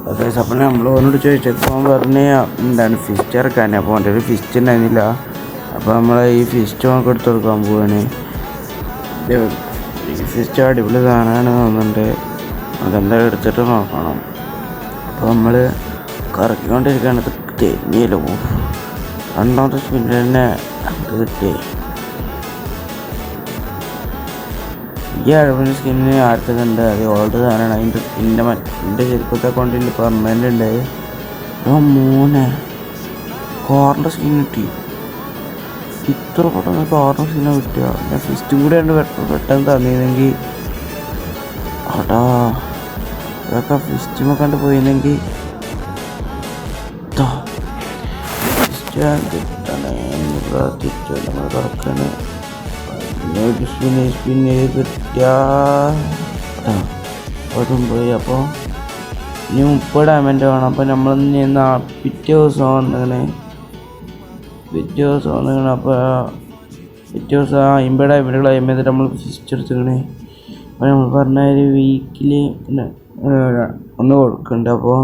അതായത് അപ്പം നമ്മൾ ഓനോട് ചോദിച്ചപ്പോൾ അവൻ പറഞ്ഞ് എന്താണ് ഫിസ്റ്റ് ഇറക്കാൻ. അപ്പോൾ അവൻ്റെ ഒരു ഫിസ്റ്റ് ഉണ്ടായിരുന്നില്ല. അപ്പോൾ നമ്മൾ ഈ ഫിസ്റ്റ് നമുക്ക് എടുത്ത് കൊടുക്കാൻ പോവാണ്. ഈ ഫിസ്റ്റ് അടിപൊളി സാധനമാണ് തോന്നുന്നുണ്ട്. അതെന്തായാലും എടുത്തിട്ട് നോക്കണം. അപ്പോൾ നമ്മൾ കറക്കിക്കൊണ്ടിരിക്കുകയാണ്. ഇത് തെന്നിയല്ലോ. രണ്ടാമത്തെ സ്പിന്നിൽ തന്നെ അത് കിട്ടി. ഈ അഴവിൻ്റെ സ്കിന്നിന് ആർക്കൊക്കെ ഉണ്ട്. അത് ഓൾഡ് സാധനമാണ്. എൻ്റെ ശരിക്കത്തെ അക്കൗണ്ടിൽ പെർമനൻ്റ് ഉണ്ട്. മോനെ കോറിൻ്റെ സ്കിൻ കിട്ടി. ഇത്ര പെട്ടെന്ന് കോറിൻ്റെ സ്കിന്നെ കിട്ടുക. ഞാൻ ഫിസ്റ്റും കൂടെ ഉണ്ട് പെട്ടെന്ന് തന്നിരുന്നെങ്കിൽ അടാ ഇതൊക്കെ ഫിസ്റ്റുമൊക്കെ കണ്ട് പോയിരുന്നെങ്കിൽ ഫിസ്റ്റ് കിട്ടണേ എന്ന് പ്രാർത്ഥിച്ചു. നമ്മൾ കിടക്കണേ സ്പിന്ന് കിട്ടിയ അതും പോയി. അപ്പോൾ ഇനി 30 ഡയമണ്ട് വേണം. അപ്പോൾ നമ്മൾ പിറ്റേ ദിവസം വന്നിങ്ങനെ അപ്പോൾ പിറ്റേ ദിവസം 50 ഡയമണ്ട് ക്ലൈം ചെയ്തിട്ട് നമ്മൾ ഫിസ്റ്റ് എടുത്തിക്കണേ. അപ്പോൾ നമ്മൾ പറഞ്ഞ ഒരു വീക്കിൽ പിന്നെ ഒന്ന് കൊടുക്കുന്നുണ്ട്. അപ്പോൾ